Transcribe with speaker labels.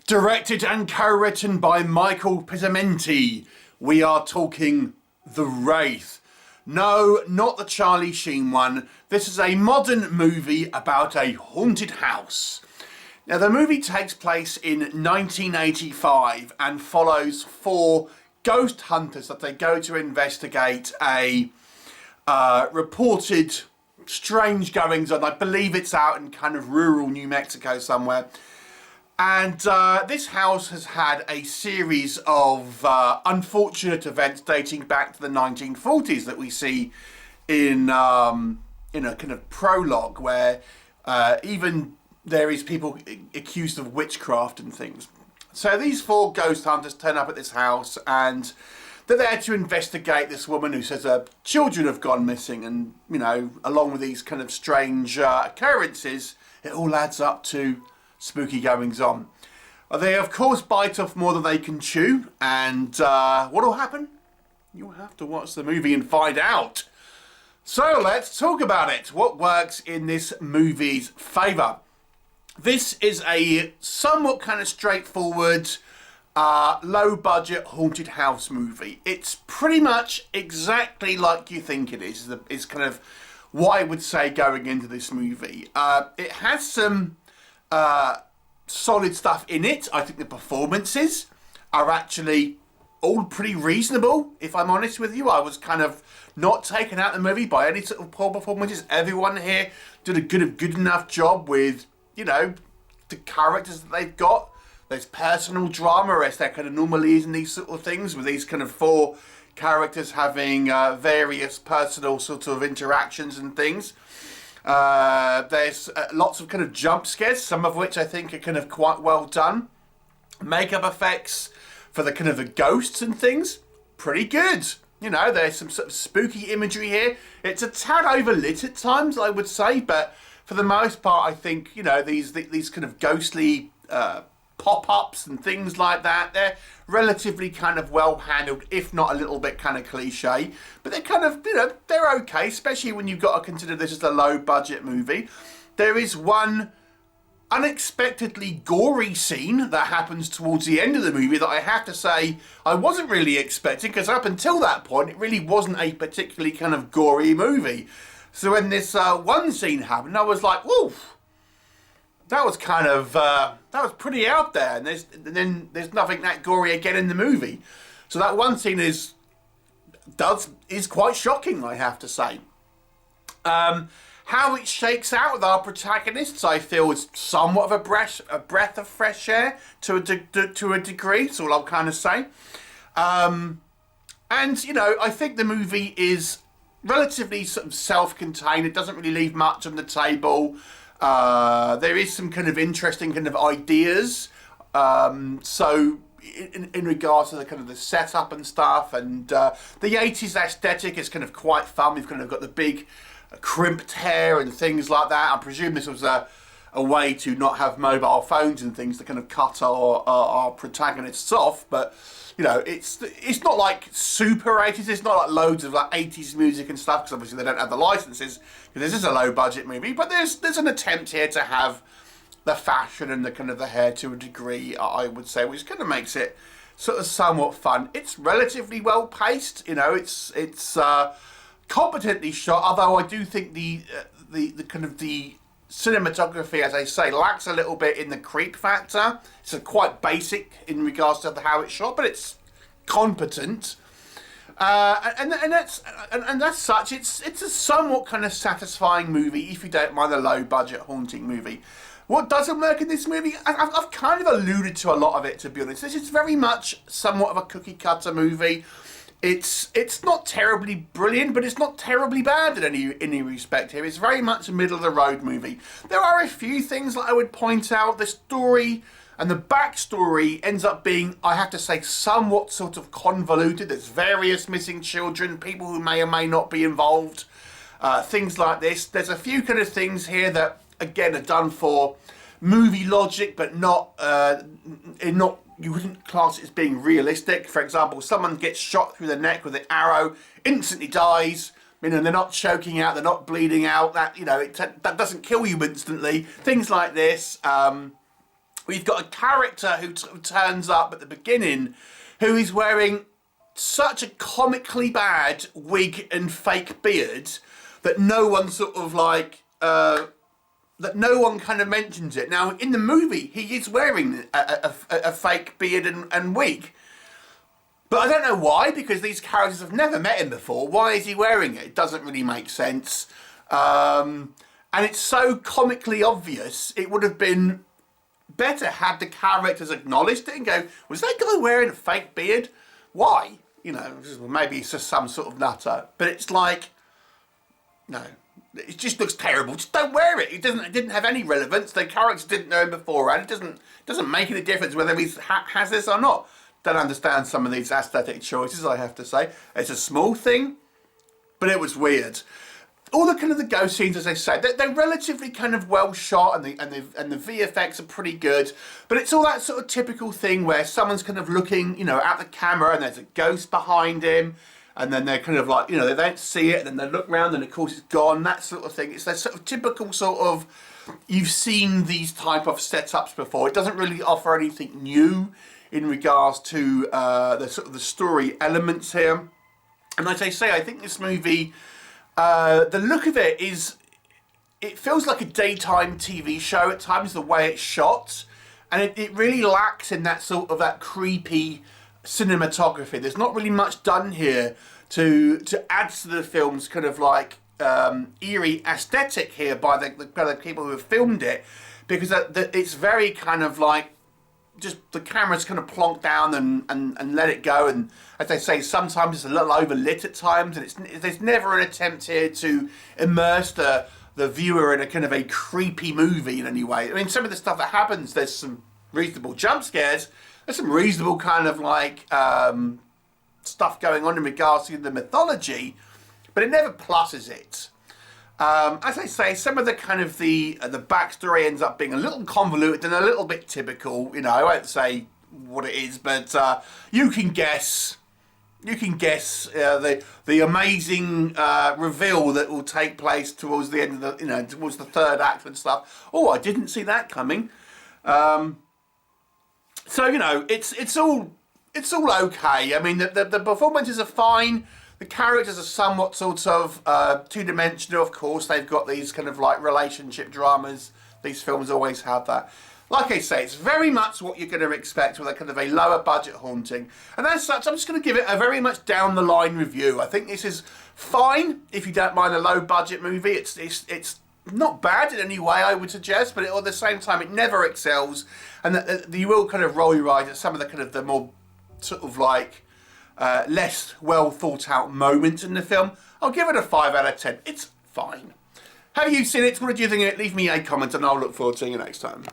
Speaker 1: Directed and co-written by Michael Pizzamenti, we are talking The Wraith. No, not the Charlie Sheen one. This is a modern movie about a haunted house. Now, the movie takes place in 1985 and follows four ghost hunters that they go to investigate a reported strange goings on. I believe it's out in kind of rural New Mexico somewhere. And this house has had a series of unfortunate events dating back to the 1940s that we see in a kind of prologue where even there is people accused of witchcraft and things. So these four ghost hunters turn up at this house and they're there to investigate this woman who says her children have gone missing, and, you know, along with these kind of strange occurrences, it all adds up to spooky goings on. They of course bite off more than they can chew, and what will happen? You'll have to watch the movie and find out. So let's talk about it. What works in this movie's favour? This is a somewhat kind of straightforward, low budget haunted house movie. It's pretty much exactly like you think it is kind of what I would say going into this movie. It has some solid stuff in it. I think the performances are actually all pretty reasonable, if I'm honest with you. I was kind of not taken out of the movie by any sort of poor performances. Everyone here did a good enough job with, you know, the characters that they've got. There's personal drama, as there kind of normally is in these sort of things, with these kind of four characters having various personal sort of interactions and things. There's lots of kind of jump scares, some of which I think are kind of quite well done. Makeup effects for the kind of the ghosts and things, pretty good. You know, there's some sort of spooky imagery here. It's a tad overlit at times, I would say, but for the most part, I think, you know, these kind of ghostly pop-ups and things like that, they're relatively kind of well handled, if not a little bit kind of cliche, but they're kind of, you know, they're okay, especially when you've got to consider this as a low budget movie. There is one unexpectedly gory scene that happens towards the end of the movie that I have to say I wasn't really expecting, because up until that point it really wasn't a particularly kind of gory movie. So when this one scene happened, I was like, oof, that was kind of, that was pretty out there. And then there's nothing that gory again in the movie. So that one scene is quite shocking, I have to say. How it shakes out with our protagonists, I feel, is somewhat of a breath of fresh air to a degree. That's all I'll kind of say. And, you know, I think the movie is relatively sort of self-contained. It doesn't really leave much on the table. There is some kind of interesting kind of ideas. So in regards to the kind of the setup and stuff, and the 80s aesthetic is kind of quite fun. We've kind of got the big crimped hair and things like that. I presume this was a way to not have mobile phones and things to kind of cut our protagonists off, but you know, it's not like super 80s. It's not like loads of like 80s music and stuff, because obviously they don't have the licenses, because this is a low budget movie. But there's an attempt here to have the fashion and the kind of the hair to a degree, I would say, which kind of makes it sort of somewhat fun. It's relatively well paced. You know, it's competently shot. Although I do think the kind of the cinematography, as I say, lacks a little bit in the creep factor. It's quite basic in regards to how it's shot, but it's competent. And that's such. It's a somewhat kind of satisfying movie if you don't mind a low budget haunting movie. What doesn't work in this movie, I've kind of alluded to a lot of it, to be honest. This is very much somewhat of a cookie cutter movie. It's not terribly brilliant, but it's not terribly bad in any respect here. It's very much a middle-of-the-road movie. There are a few things that I would point out. The story and the backstory ends up being, I have to say, somewhat sort of convoluted. There's various missing children, people who may or may not be involved, things like this. There's a few kind of things here that, again, are done for movie logic, but not you wouldn't class it as being realistic. For example, someone gets shot through the neck with an arrow, instantly dies. You know, they're not choking out, they're not bleeding out. That, you know, that doesn't kill you instantly. Things like this. we've got a character who turns up at the beginning who is wearing such a comically bad wig and fake beard that no one sort of like, that no one kind of mentions it. Now, in the movie, he is wearing a fake beard and wig. But I don't know why, because these characters have never met him before. Why is he wearing it? It doesn't really make sense. And it's so comically obvious, it would have been better had the characters acknowledged it and go, was that guy wearing a fake beard? Why? You know, maybe it's just some sort of nutter. But it's like, no, it just looks terrible. Just don't wear it. It didn't have any relevance. The characters didn't know him beforehand. It doesn't make any difference whether he has this or not. Don't understand some of these aesthetic choices, I have to say. It's a small thing, but it was weird. All the kind of the ghost scenes, as I said, they're relatively kind of well shot, and the VFX are pretty good. But it's all that sort of typical thing where someone's kind of looking, you know, at the camera, and there's a ghost behind him, and then they're kind of like, you know, they don't see it, and then they look round, and of course it's gone. That sort of thing. It's that sort of typical sort of, you've seen these type of setups before. It doesn't really offer anything new in regards to the sort of the story elements here. And as I say, I think this movie, the look of it is, it feels like a daytime TV show at times, the way it's shot, and it really lacks in that sort of that creepy cinematography. There's not really much done here to add to the film's kind of like eerie aesthetic here by the people who have filmed it, because it's very kind of like, just the camera's kind of plonked down and let it go, and as they say, sometimes it's a little overlit at times, and there's never an attempt here to immerse the viewer in a kind of a creepy movie in any way. I mean, some of the stuff that happens, there's some reasonable jump scares, there's some reasonable kind of like stuff going on in regards to the mythology, but it never pluses it. As I say, some of the kind of the backstory ends up being a little convoluted and a little bit typical. You know, I won't say what it is, but you can guess. You can guess the amazing reveal that will take place towards the end of the, you know, towards the third act and stuff. Oh, I didn't see that coming. So you know, it's all okay. I mean, the performances are fine. The characters are somewhat sort of two-dimensional, of course. They've got these kind of like relationship dramas. These films always have that. Like I say, it's very much what you're going to expect with a kind of a lower budget haunting. And as such, I'm just going to give it a very much down-the-line review. I think this is fine if you don't mind a low-budget movie. It's not bad in any way, I would suggest, but at the same time, it never excels. And you will kind of roll your eyes at some of the kind of the more sort of like less well thought out moments in the film. I'll give it a 5 out of 10. It's fine. Have you seen it? What did you think of it? Leave me a comment and I'll look forward to seeing you next time.